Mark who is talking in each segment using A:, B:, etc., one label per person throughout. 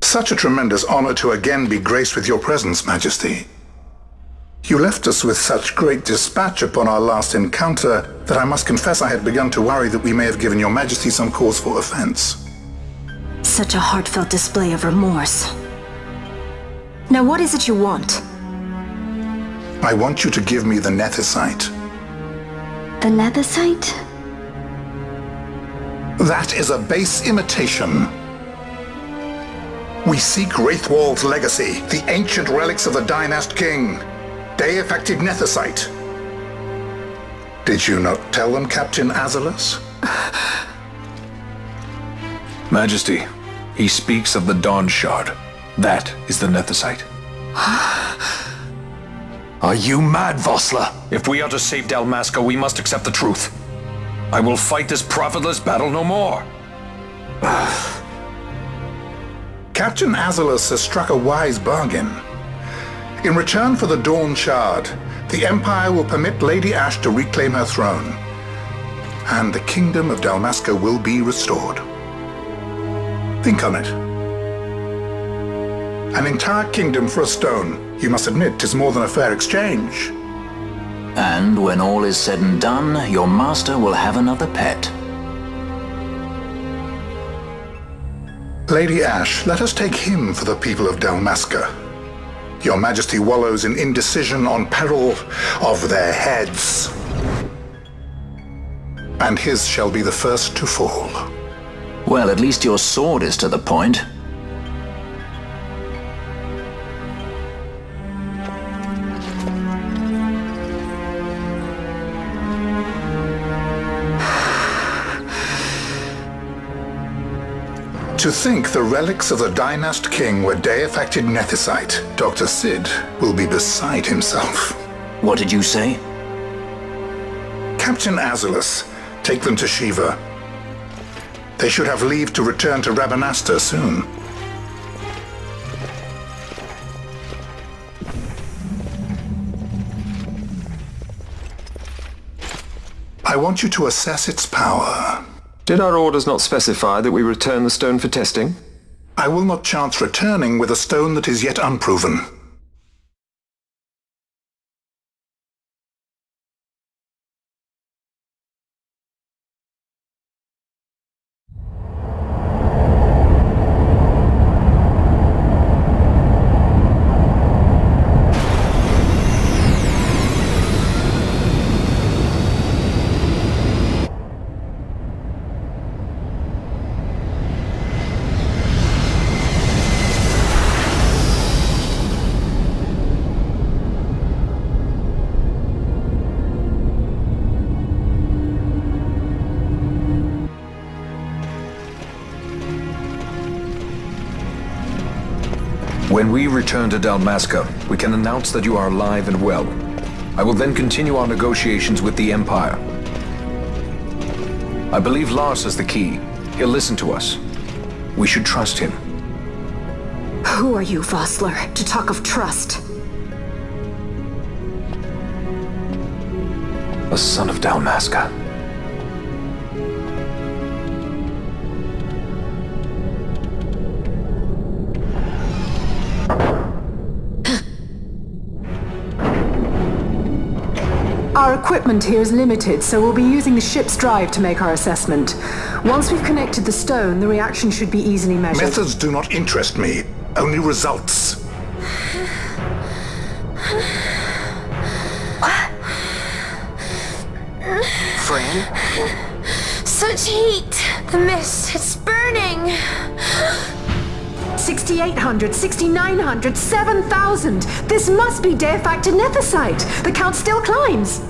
A: Such a tremendous honor to again be graced with your presence, Majesty. You left us with such great dispatch upon our last encounter that I must confess I had begun to worry that we may have given your Majesty some cause for offense.
B: Such a heartfelt display of remorse. Now what is it you want?
A: I want you to give me the Nethicite.
B: The Nethicite?
A: That is a base imitation. We seek Wraithwald's legacy, the ancient relics of the Dynast King. Day-affected Nethicite. Did you not tell them, Captain Azalus?
C: Majesty, he speaks of the Dawn Shard. That is the Nethicite.
D: Are you mad, Vossler?
C: If we are to save Dalmasca, we must accept the truth. I will fight this profitless battle no more.
A: Captain Azalus has struck a wise bargain. In return for the Dawn Shard, the Empire will permit Lady Ash to reclaim her throne, and the Kingdom of Dalmasca will be restored. Think on it. An entire kingdom for a stone, you must admit, is more than a fair exchange.
D: And when all is said and done, your master will have another pet.
A: Lady Ash, let us take him for the people of Dalmasca. Your Majesty wallows in indecision on peril of their heads. And his shall be the first to fall.
D: Well, at least your sword is to the point.
A: To think the relics of the Dynast King were day-affected Nethicite, Dr. Sid will be beside himself.
D: What did you say?
A: Captain Azalus, take them to Shiva. They should have leave to return to Rabanastre soon. I want you to assess its power.
E: Did our orders not specify that we return the stone for testing?
A: I will not chance returning with a stone that is yet unproven.
C: When we return to Dalmasca, we can announce that you are alive and well. I will then continue our negotiations with the Empire. I believe Lars has the key. He'll listen to us. We should trust him.
B: Who are you, Vossler, to talk of trust?
C: A son of Dalmasca.
F: Our equipment here is limited, so we'll be using the ship's drive to make our assessment. Once we've connected the stone, the reaction should be easily measured.
A: Methods do not interest me, only results.
G: Friend? Such heat! The mist, it's burning!
F: 6,800, 6,900, 7,000! This must be day-affected Nethicite! The count still climbs!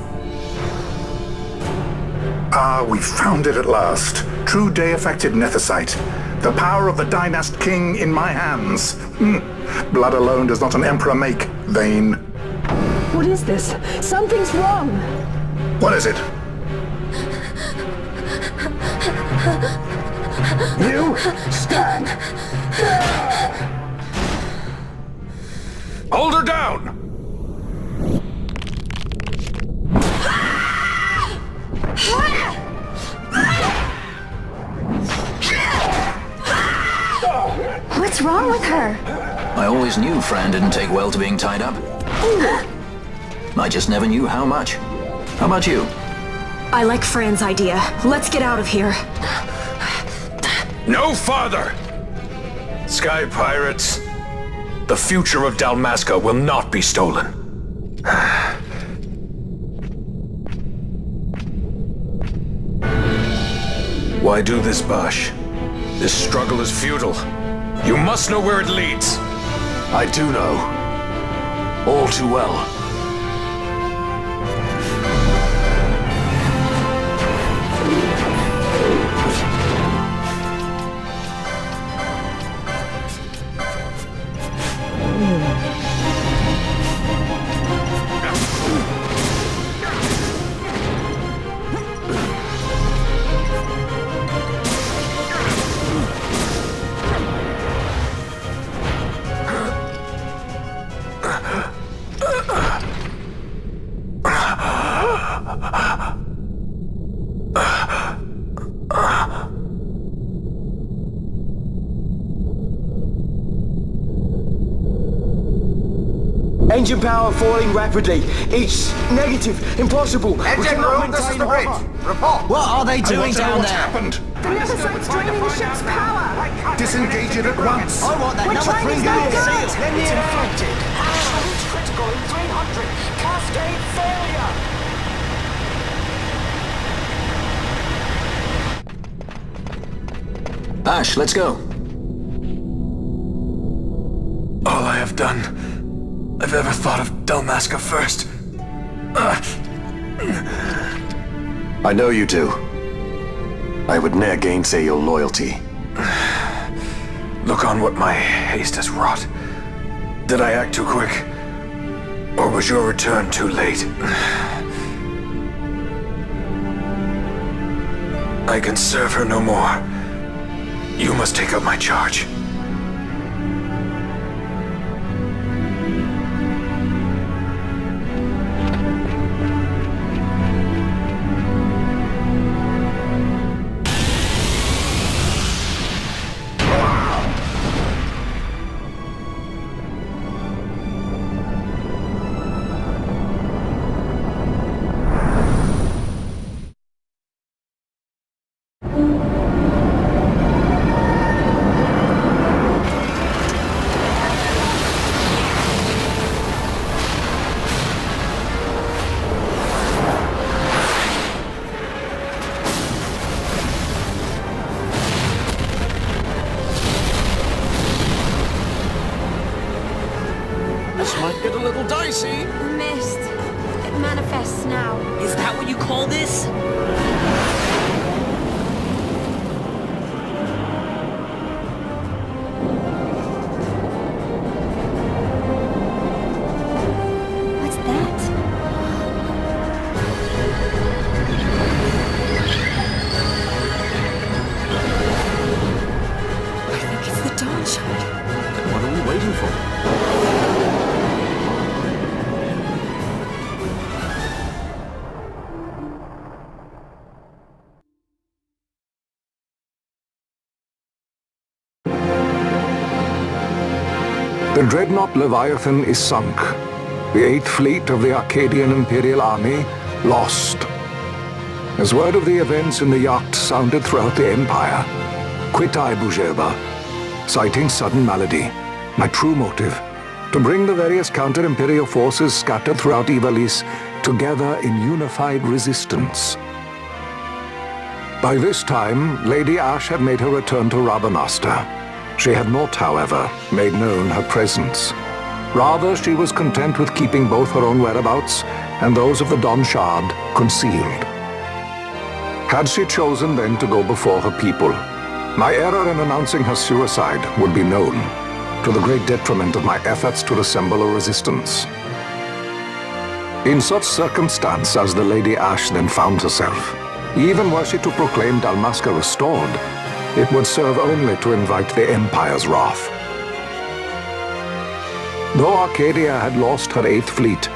A: Ah, we found it at last. True day-affected Nethicite. The power of the Dynast King in my hands. Blood alone does not an emperor make, vain.
F: What is this? Something's wrong!
A: What is it? You stand!
C: Hold her down!
B: What's wrong
G: wrong with her?
D: I always knew Fran didn't take well to being tied up. I just never knew how much. How about you?
B: I like Fran's idea. Let's get out of here.
C: No farther! Sky Pirates, the future of Dalmasca will not be stolen. Why do this, Bash? This struggle is futile. You must know where it leads.
H: I do know. All too well.
I: Engine power falling rapidly. It's negative. Impossible.
J: Engine room, this is the bridge. Report.
K: What are they doing down
A: What's
K: there?
A: happened?
F: The other side's draining the ship's power!
A: Disengage it at once.
K: I want that
F: We're
K: number
F: trying
K: 3
F: to
K: unit
F: go
K: seal.
F: good.
K: Let me infected.
I: Critical in 300. Cascade failure.
D: Ash, let's go.
H: All I have done, I've ever thought of Dalmasca first. I know you do. I would ne'er gainsay your loyalty. Look on what my haste has wrought. Did I act too quick? Or was your return too late? I can serve her no more. You must take up my charge.
K: Might get a little dicey.
G: Mist. It manifests now.
K: Is that what you call this?
G: What's that?
B: I think it's the dawn shard.
K: Then what are we waiting for?
L: The dreadnought Leviathan is sunk. The 8th Fleet of the Arcadian Imperial Army lost. As word of the events in the yacht sounded throughout the Empire, quit I Bujeba, citing sudden malady. My true motive, to bring the various counter-imperial forces scattered throughout Ivalice together in unified resistance. By this time, Lady Ash had made her return to Rabanastre. She had not, however, made known her presence. Rather, she was content with keeping both her own whereabouts and those of the Don Shard concealed. Had she chosen then to go before her people, my error in announcing her suicide would be known, to the great detriment of my efforts to assemble a resistance. In such circumstance as the Lady Ash then found herself, even were she to proclaim Dalmasca restored, it would serve only to invite the Empire's wrath. Though Arcadia had lost her 8th Fleet,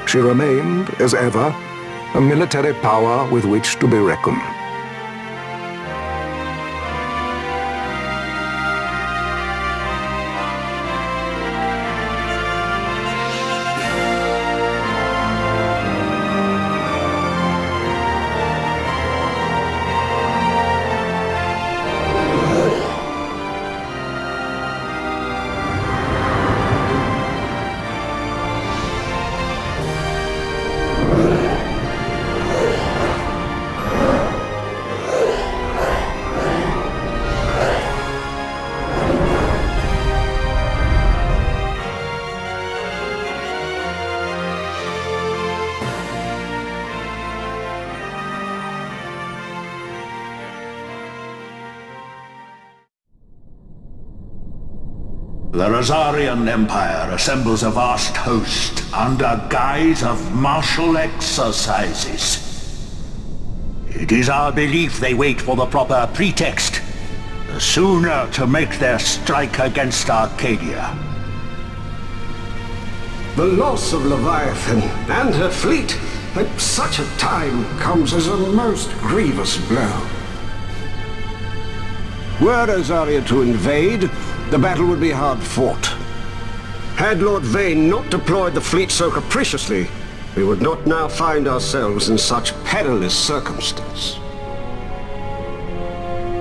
L: she remained, as ever, a military power with which to be reckoned.
M: The Rosarian Empire assembles a vast host under guise of martial exercises. It is our belief they wait for the proper pretext, the sooner to make their strike against Arcadia.
N: The loss of Leviathan and her fleet at such a time comes as a most grievous blow. Were Rosaria to invade, the battle would be hard fought. Had Lord Vane not deployed the fleet so capriciously, we would not now find ourselves in such perilous circumstance.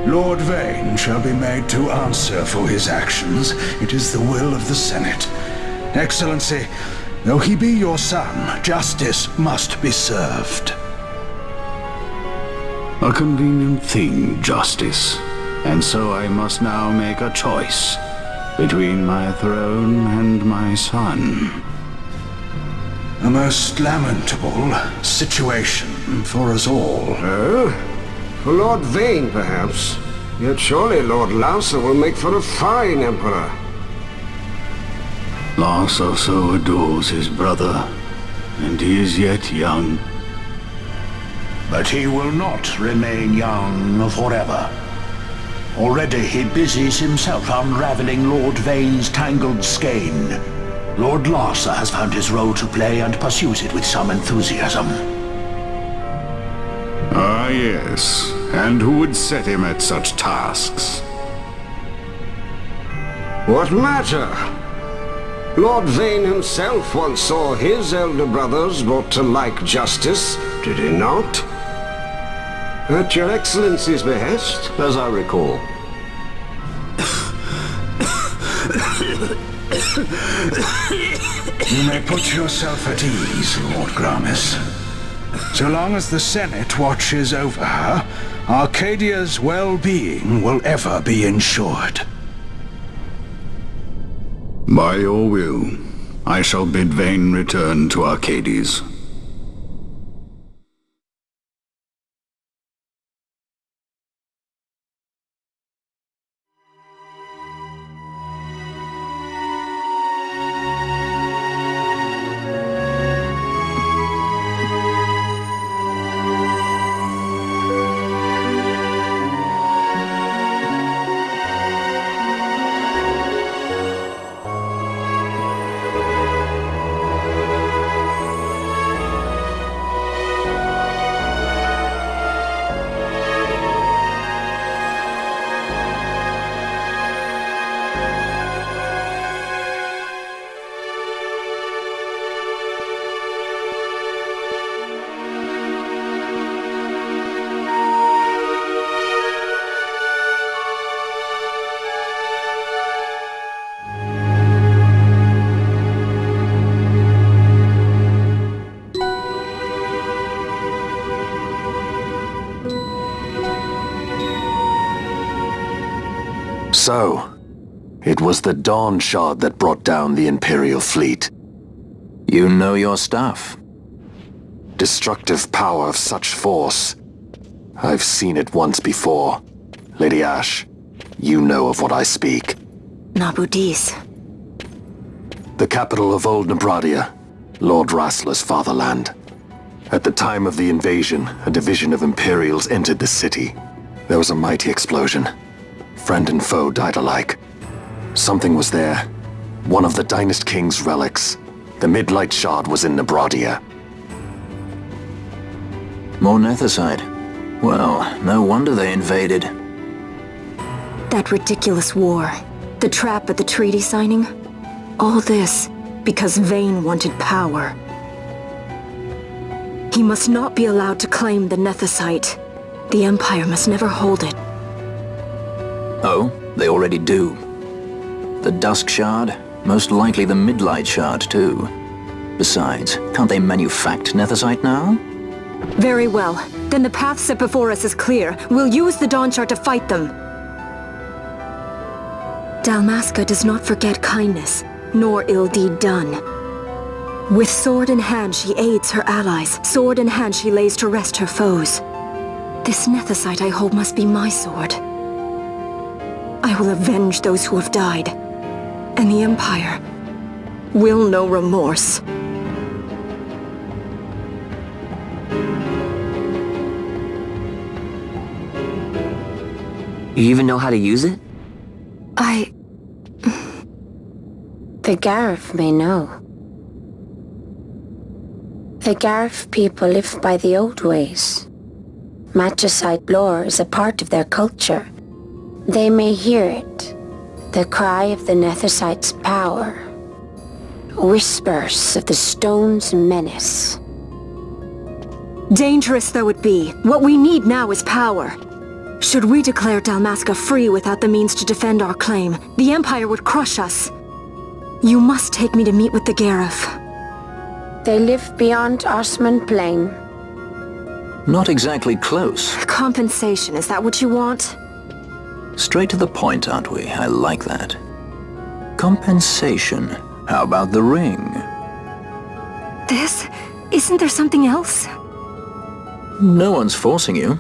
O: Lord Vane shall be made to answer for his actions. It is the will of the Senate. Excellency, though he be your son, justice must be served.
P: A convenient thing, justice. And so I must now make a choice between my throne and my son.
O: A most lamentable situation for us all.
N: Oh? For Lord Vane, perhaps. Yet surely Lord Lauser will make for a fine emperor.
P: Lauser so adores his brother, and he is yet young.
M: But he will not remain young forever. Already he busies himself unraveling Lord Vane's tangled skein. Lord Larsa has found his role to play and pursues it with some enthusiasm.
P: Ah, yes. And who would set him at such tasks?
N: What matter? Lord Vane himself once saw his elder brothers brought to like justice, did he not? At your Excellency's behest,
D: as I recall.
O: You may put yourself at ease, Lord Gramis. So long as the Senate watches over her, Arcadia's well-being will ever be ensured.
P: By your will, I shall bid Vane return to Arcades.
C: So, it was the Dawn Shard that brought down the Imperial fleet.
D: You know your stuff.
C: Destructive power of such force. I've seen it once before. Lady Ash, you know of what I speak.
B: Nabudis.
C: The capital of Old Nebradia, Lord Rassler's fatherland. At the time of the invasion, a division of Imperials entered the city. There was a mighty explosion. Friend and foe died alike. Something was there. One of the Dynast King's relics. The Midlight Shard was in Nebradia.
D: More Nethicite. Well, no wonder they invaded.
B: That ridiculous war. The trap at the treaty signing. All this because Vane wanted power. He must not be allowed to claim the Nethicite. The Empire must never hold it.
D: Oh, they already do. The Dusk Shard, most likely the Midlight Shard too. Besides, can't they manufacture Nethicite now?
B: Very well. Then the path set before us is clear. We'll use the Dawn Shard to fight them. Dalmasca does not forget kindness, nor ill deed done. With sword in hand she aids her allies. Sword in hand she lays to rest her foes. This Nethicite I hold must be my sword. I will avenge those who have died. And the Empire will know remorse.
Q: You even know how to use it?
R: The Garif may know. The Garif people live by the old ways. Magicite lore is a part of their culture. They may hear it, the cry of the Nethersight's power. Whispers of the stone's menace.
B: Dangerous though it be, what we need now is power. Should we declare Dalmasca free without the means to defend our claim, the Empire would crush us. You must take me to meet with the Garif.
R: They live beyond Osman Plain.
D: Not exactly close.
B: Compensation, is that what you want?
D: Straight to the point, aren't we? I like that. Compensation. How about the ring?
B: This? Isn't there something else?
D: No one's forcing you.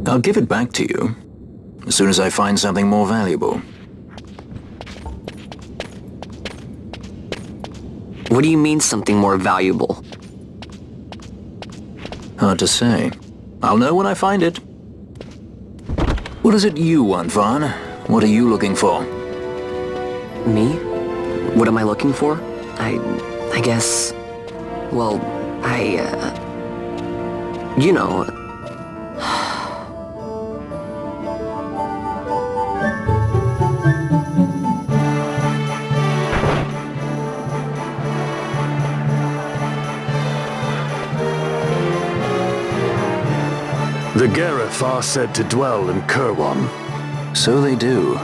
D: I'll give it back to you as soon as I find something more valuable.
Q: What do you mean something more valuable?
D: Hard to say. I'll know when I find it. What is it you want, Vaughn? What are you looking for?
Q: Me? What am I looking for? I guess... Well, you know...
C: The Garif are said to dwell in Kirwan.
D: So they do.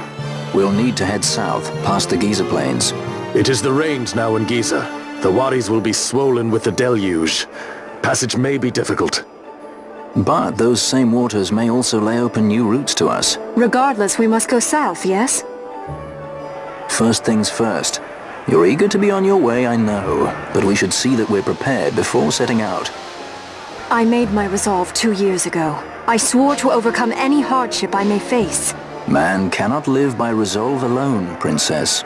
D: We'll need to head south, past the Giza Plains.
C: It is the rains now in Giza. The wadis will be swollen with the deluge. Passage may be difficult.
D: But those same waters may also lay open new routes to us.
B: Regardless, we must go south, yes?
D: First things first. You're eager to be on your way, I know. But we should see that we're prepared before setting out.
B: I made my resolve 2 years ago. I swore to overcome any hardship I may face.
D: Man cannot live by resolve alone, Princess.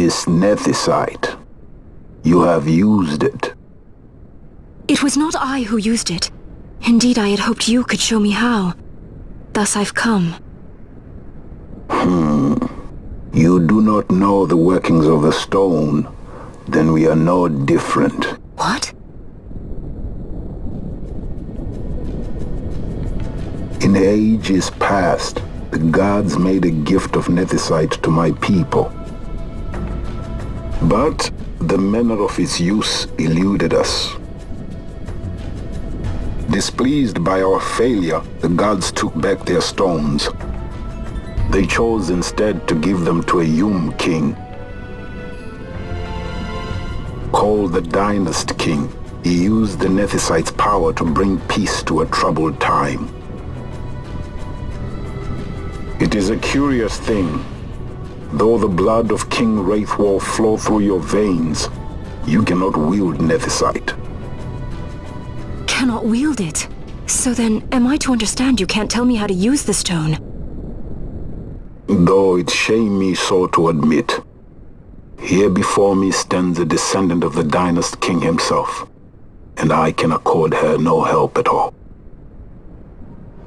S: This nethicite. You have used it.
B: It was not I who used it. Indeed, I had hoped you could show me how. Thus I've come.
S: You do not know the workings of the stone. Then we are no different.
B: What?
S: In ages past, the gods made a gift of nethicite to my people. But the manner of its use eluded us. Displeased by our failure, the gods took back their stones. They chose instead to give them to a Yum king. Called the Dynast King, he used the nethicite's power to bring peace to a troubled time. It is a curious thing. Though the blood of King Wraithwolf flow through your veins, you cannot wield nethicite.
B: Cannot wield it? So then, am I to understand you can't tell me how to use the stone?
S: Though it shame me so to admit, here before me stands a descendant of the Dynast King himself, and I can accord her no help at all.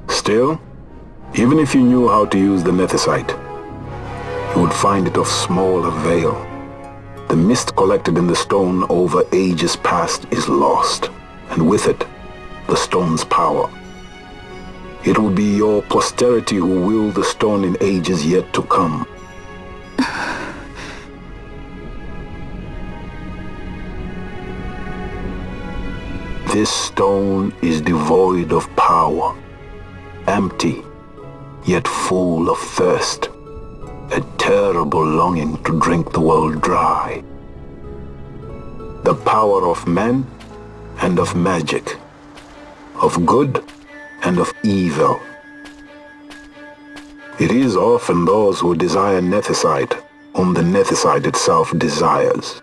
S: Still, even if you knew how to use the nethicite, you would find it of small avail. The mist collected in the stone over ages past is lost, and with it, the stone's power. It will be your posterity who will the stone in ages yet to come. This stone is devoid of power, empty, yet full of thirst, a terrible longing to drink the world dry. The power of men and of magic, of good and of evil. It is often those who desire nethicite whom the nethicite itself desires.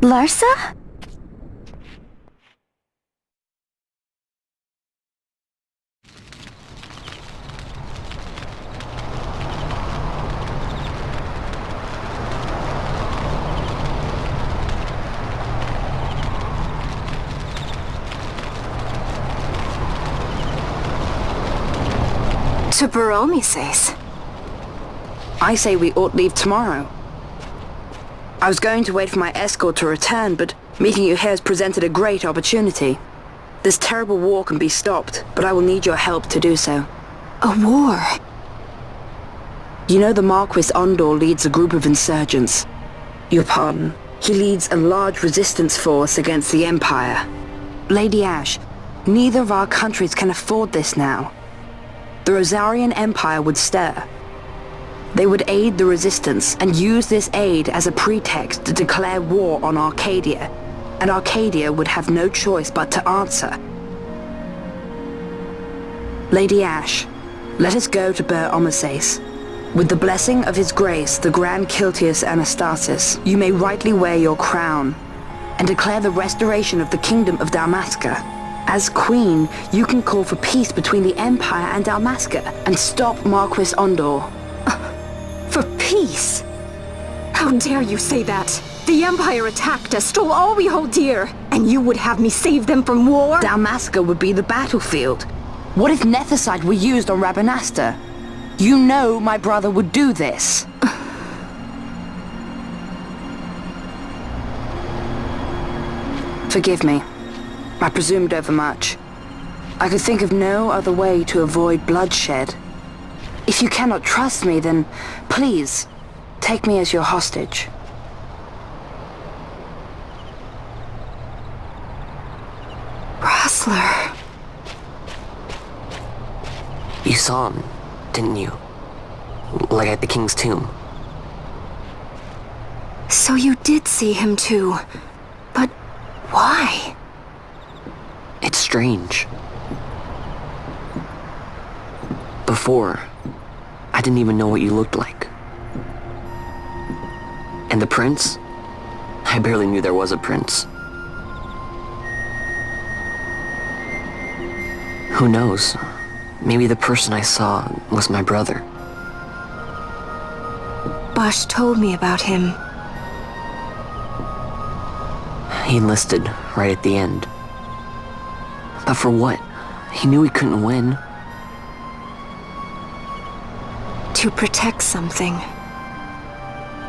B: Larsa? To Baromi says.
T: I say we ought leave tomorrow. I was going to wait for my escort to return, but meeting you here has presented a great opportunity. This terrible war can be stopped, but I will need your help to do so.
B: A war?
T: You know the Marquis Ondor leads a group of insurgents. Your pardon. He leads a large resistance force against the Empire. Lady Ash, neither of our countries can afford this now. The Rosarian Empire would stir. They would aid the resistance and use this aid as a pretext to declare war on Arcadia, and Arcadia would have no choice but to answer. Lady Ash, let us go to Ber Omases. With the blessing of his grace, the Grand Kiltius Anastasis, you may rightly wear your crown and declare the restoration of the Kingdom of Dalmasca. As Queen, you can call for peace between the Empire and Dalmasca and stop Marquis Ondor.
B: For peace? How dare you say that? The Empire attacked us, stole all we hold dear, and you would have me save them from war?
T: Dalmasca would be the battlefield. What if nethicite were used on Rabanasta? You know my brother would do this. Forgive me. I presumed overmuch. I could think of no other way to avoid bloodshed. If you cannot trust me, then please, take me as your hostage.
B: Vossler.
Q: You saw him, didn't you? Like at the King's tomb.
B: So you did see him too. But why?
Q: It's strange. Before, I didn't even know what you looked like. And the prince? I barely knew there was a prince. Who knows? maybe the person I saw was my brother.
B: Bosch told me about him.
Q: He enlisted right at the end. But for what? He knew he couldn't win.
B: To protect something.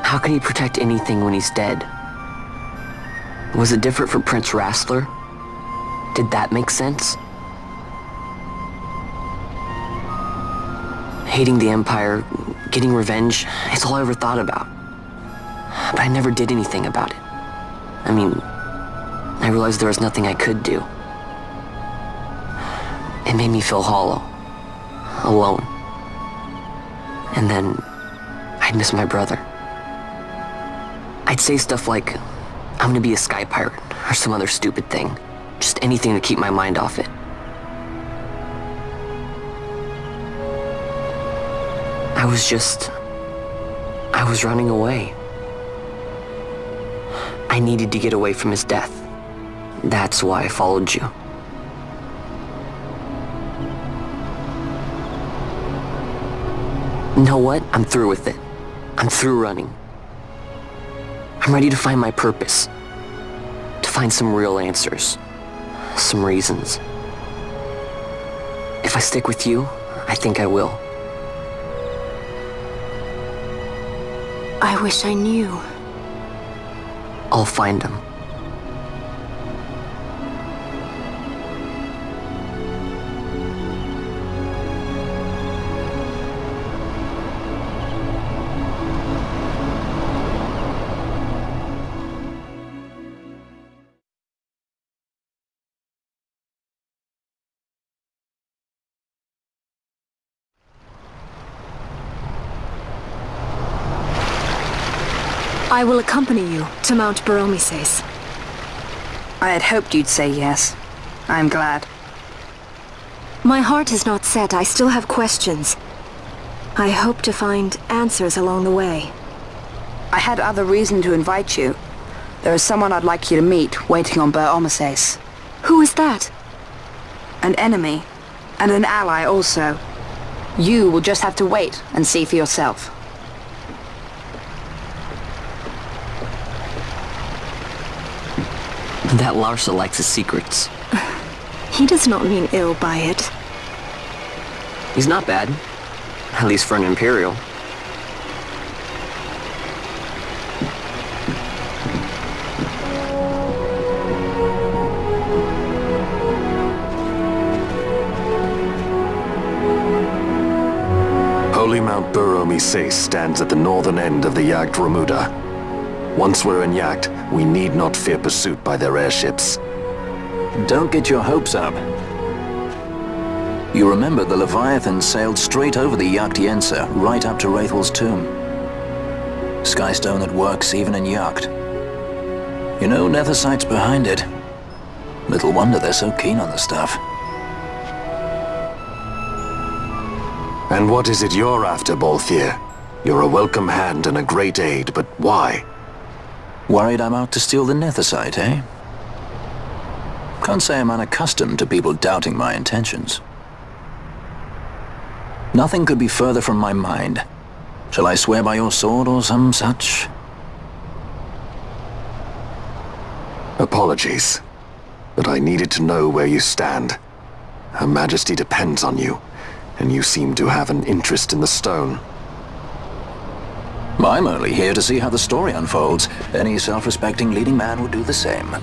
Q: How can he protect anything when he's dead? Was it different for Prince Vossler? Did that make sense? Hating the Empire, getting revenge, it's all I ever thought about. But I never did anything about it. I mean, I realized there was nothing I could do. It made me feel hollow, alone. And then, I'd miss my brother. I'd say stuff like, I'm gonna be a sky pirate, or some other stupid thing. Just anything to keep my mind off it. I was running away. I needed to get away from his death. That's why I followed you. You know what? I'm through with it. I'm through running. I'm ready to find my purpose. To find some real answers. Some reasons. If I stick with you, I think I will.
B: I wish I knew.
Q: I'll find him.
B: I will accompany you to Mount Baromises.
T: I had hoped you'd say yes. I'm glad.
B: My heart is not set. I still have questions. I hope to find answers along the way.
T: I had other reason to invite you. There is someone I'd like you to meet, waiting on Baromises.
B: Who is that?
T: An enemy, and an ally also. You will just have to wait and see for yourself.
Q: That Larsa likes his secrets.
B: He does not mean ill by it.
Q: He's not bad. At least for an Imperial.
C: Holy Mount Baromises stands at the northern end of the Yacht Remuda. Once we're in Yacht, we need not fear pursuit by their airships.
D: Don't get your hopes up. You remember the Leviathan sailed straight over the Yacht Yensa, right up to Wraithel's tomb. Skystone that works even in Yacht. You know, Nethersight's behind it. Little wonder they're so keen on the stuff.
C: And what is it you're after, Balthier? You're a welcome hand and a great aid, but why?
D: Worried I'm out to steal the Nethersight, eh? Can't say I'm unaccustomed to people doubting my intentions. Nothing could be further from my mind. Shall I swear by your sword or some such?
C: Apologies, but I needed to know where you stand. Her Majesty depends on you, and you seem to have an interest in the stone.
D: I'm only here to see how the story unfolds. Any self-respecting leading man would do the same.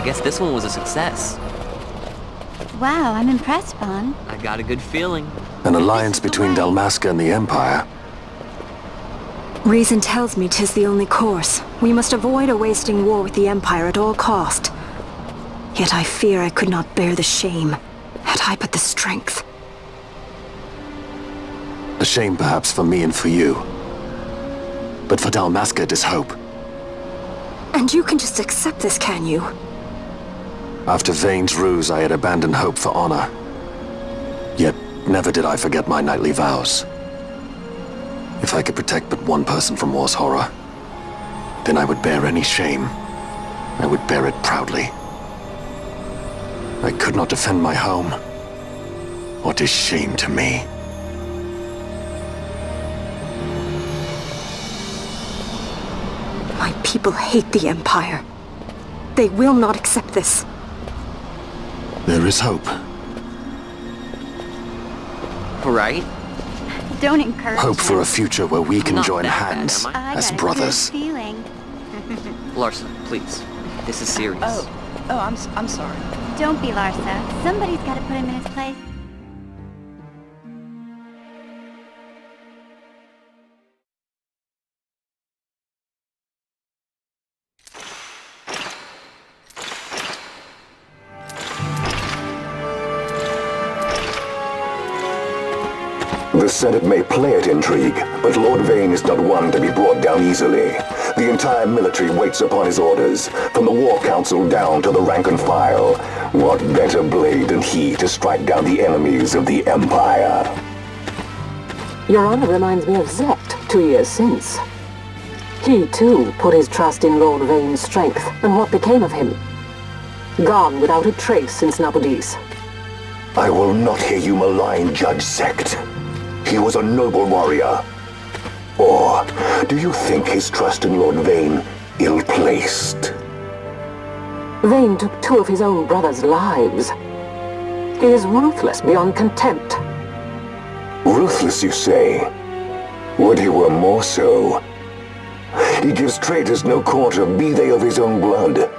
Q: guess this one was a success.
U: Wow, I'm impressed, Vaughn.
Q: I got a good feeling.
C: An alliance between Dalmasca and the Empire.
B: Reason tells me 'tis the only course. We must avoid a wasting war with the Empire at all cost. Yet I fear I could not bear the shame, had I but the strength.
C: A shame perhaps for me and for you. But for Dalmasca it is hope.
B: And you can just accept this, can you?
C: After Vane's ruse, I had abandoned hope for honor. Yet never did I forget my knightly vows. If I could protect but one person from war's horror, then I would bear any shame. I would bear it proudly. I could not defend my home. What is shame to me?
B: My people hate the Empire. They will not accept this.
C: There is hope.
Q: Right?
U: Don't encourage
C: Hope for
U: him.
C: a future where we can
Q: Not
C: join
Q: that bad,
C: hands
Q: am I?
C: as
U: got
C: brothers.
U: A good feeling.
Q: Larsa, please. This is serious.
U: I'm sorry. Don't be Larsa. Somebody's got to put him in his place.
V: The Senate may play at intrigue, but Lord Vane is not one to be brought down easily. The entire military waits upon his orders, from the War Council down to the rank and file. What better blade than he to strike down the enemies of the Empire?
W: Your Honor reminds me of Zect 2 years since. He, too, put his trust in Lord Vane's strength, and what became of him? Gone without a trace since Nabudis.
V: I will not hear you malign Judge Zect. He was a noble warrior. Or do you think his trust in Lord Vane ill-placed?
W: Vane took 2 of his own brothers' lives. He is ruthless beyond contempt.
V: Ruthless, you say? Would he were more so. He gives traitors no quarter, be they of his own blood.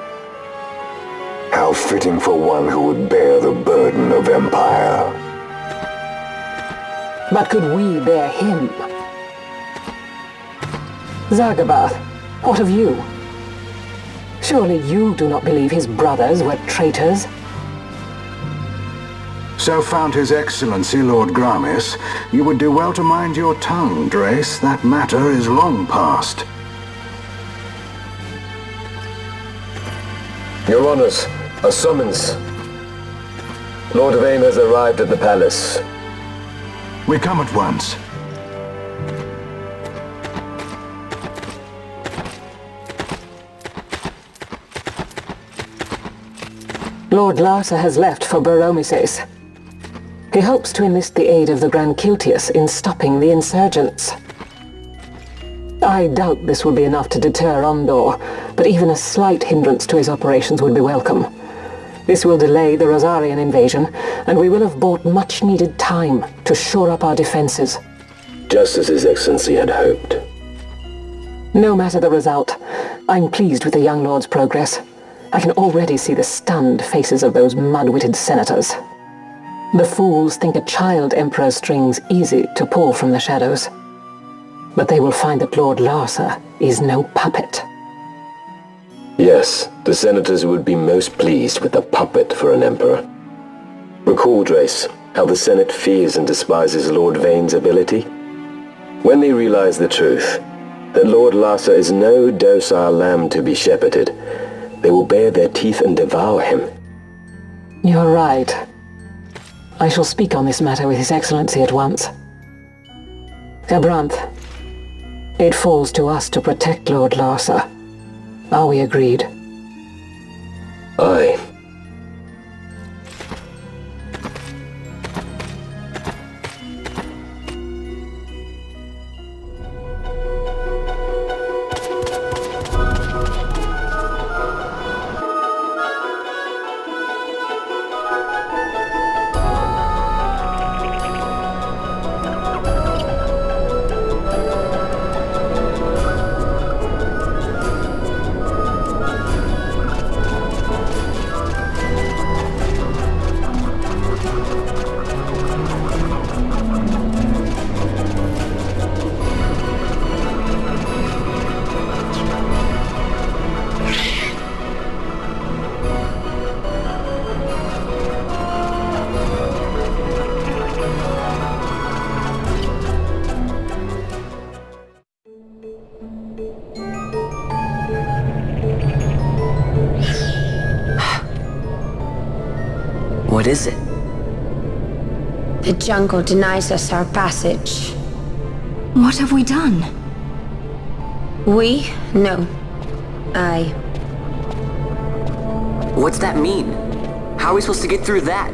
V: How fitting for one who would bear the burden of empire.
W: But could we bear him? Zagabath, what of you? Surely you do not believe his brothers were traitors?
O: So found His Excellency Lord Gramis, you would do well to mind your tongue, Drace. That matter is long past.
X: Your Honors, a summons. Lord Vane has arrived at the palace.
O: We come at once.
W: Lord Larsa has left for Baromises. He hopes to enlist the aid of the Grand Kiltius in stopping the insurgents. I doubt this will be enough to deter Ondor, but even a slight hindrance to his operations would be welcome. This will delay the Rosarian invasion, and we will have bought much-needed time to shore up our defenses.
X: Just as His Excellency had hoped.
W: No matter the result, I'm pleased with the young lord's progress. I can already see the stunned faces of those mud-witted senators. The fools think a child emperor's strings easy to pull from the shadows. But they will find that Lord Larsa is no puppet.
X: Yes, the senators would be most pleased with a puppet for an emperor. Recall, Drace, how the Senate fears and despises Lord Vane's ability. When they realize the truth, that Lord Larsa is no docile lamb to be shepherded, they will bare their teeth and devour him.
W: You're right. I shall speak on this matter with His Excellency at once. Gabranth, it falls to us to protect Lord Larsa. Are we agreed?
X: Aye.
Q: What is it?
R: The jungle denies us our passage.
B: What have we done?
R: We? No. I.
Q: What's that mean? How are we supposed to get through that?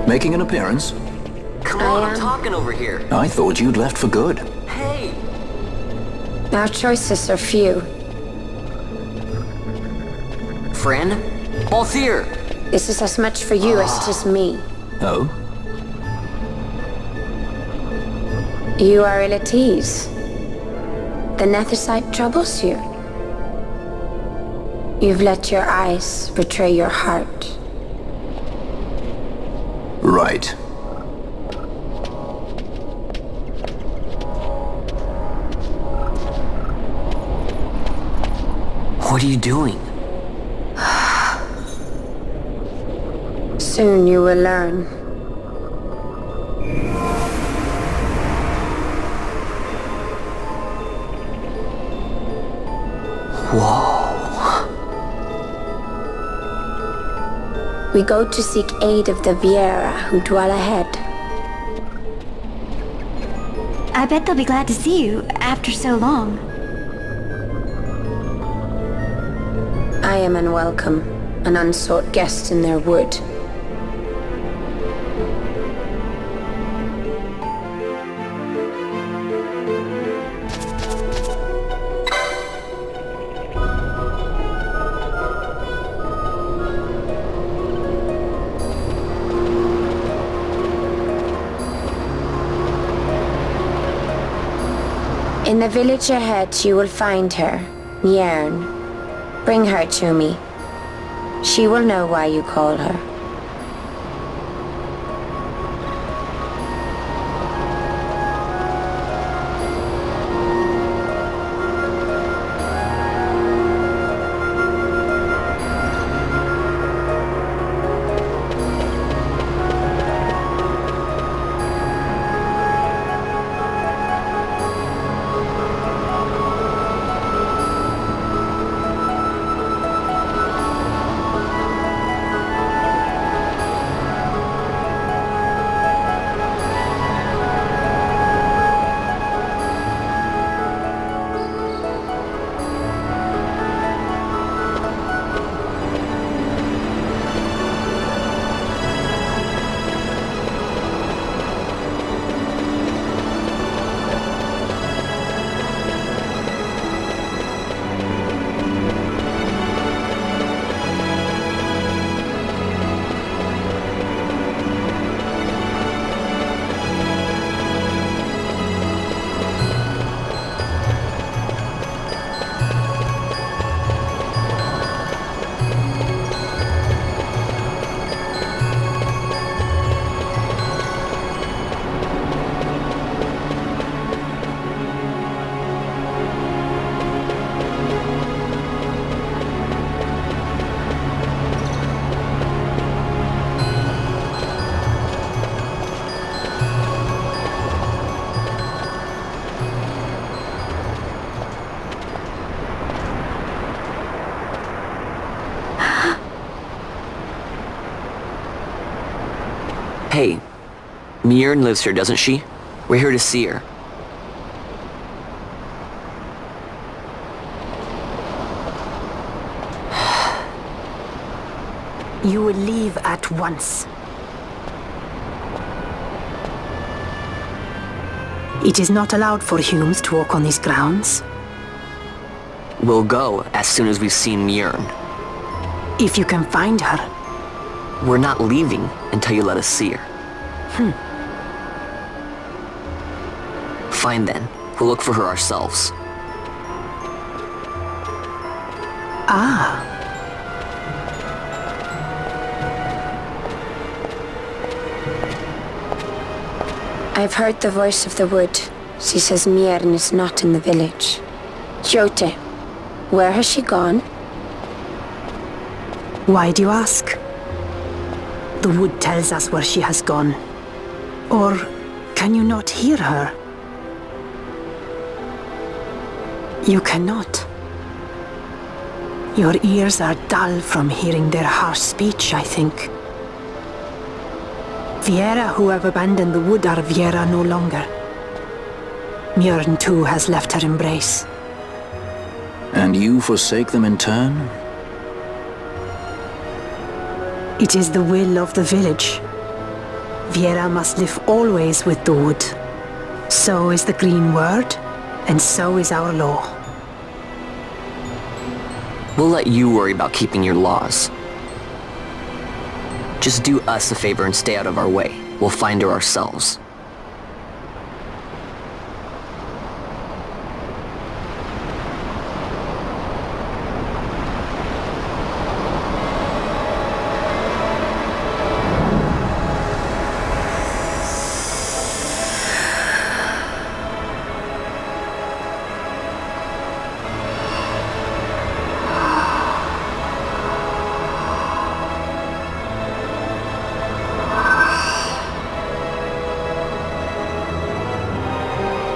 D: Making an appearance?
Q: Come on, I'm talking over here.
D: I thought you'd left for good.
Q: Hey!
R: Our choices are few.
Q: Friend? Balthier!
R: This is as much for you as it is me.
D: Oh?
R: You are ill at ease. The Nethersite troubles you. You've let your eyes betray your heart.
D: Right.
Q: What are you doing?
R: Soon you will learn.
Q: Whoa.
R: We go to seek aid of the Viera who dwell ahead.
U: I bet they'll be glad to see you after so long.
R: I am unwelcome, an unsought guest in their wood. In the village ahead, you will find her, Njern. Bring her to me. She will know why you call her.
Q: Hey, Njern lives here, doesn't she? We're here to see her.
A: You will leave at once. It is not allowed for humans to walk on these grounds.
Q: We'll go as soon as we've seen Njern.
A: If you can find her.
Q: We're not leaving until you let us see her. Fine then. We'll look for her ourselves.
A: Ah.
R: I've heard the voice of the wood. She says Njern is not in the village. Jote, where has she gone?
A: Why do you ask? The wood tells us where she has gone. Or can you not hear her? You cannot. Your ears are dull from hearing their harsh speech, I think. Viera who have abandoned the wood are Viera no longer. Mjörn too has left her embrace.
D: And you forsake them in turn?
A: It is the will of the village. Viera must live always with the wood. So is the green word, and so is our law.
Q: We'll let you worry about keeping your laws. Just do us a favor and stay out of our way. We'll find her ourselves.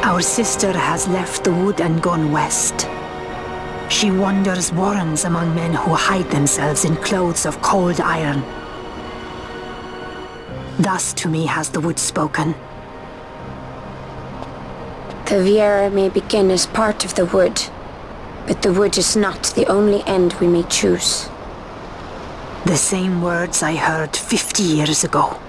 A: Our sister has left the wood and gone west. She wanders warrens among men who hide themselves in clothes of cold iron. Thus to me has the wood spoken.
R: The Viera may begin as part of the wood, but the wood is not the only end we may choose.
A: The same words I heard 50 years ago.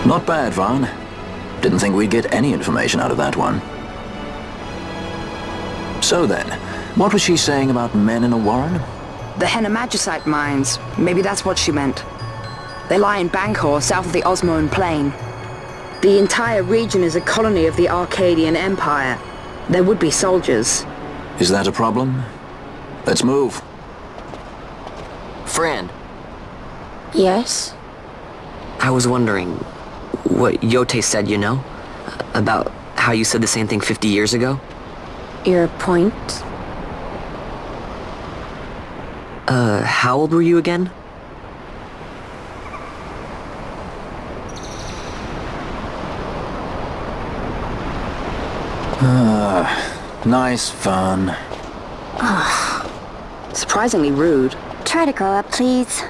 D: Not bad, Vaughn. Didn't think we'd get any information out of that one. So then, what was she saying about men in a warren?
T: The Henna-Magicite mines. Maybe that's what she meant. They lie in Bangkor, south of the Osmoan Plain. The entire region is a colony of the Arcadian Empire. There would be soldiers.
D: Is that a problem? Let's move.
Q: Fran.
R: Yes?
Q: I was wondering what Yote said, you know? About how you said the same thing 50 years ago?
R: Your point?
Q: How old were you again?
D: Nice fun.
T: Surprisingly rude.
U: Try to grow up, please.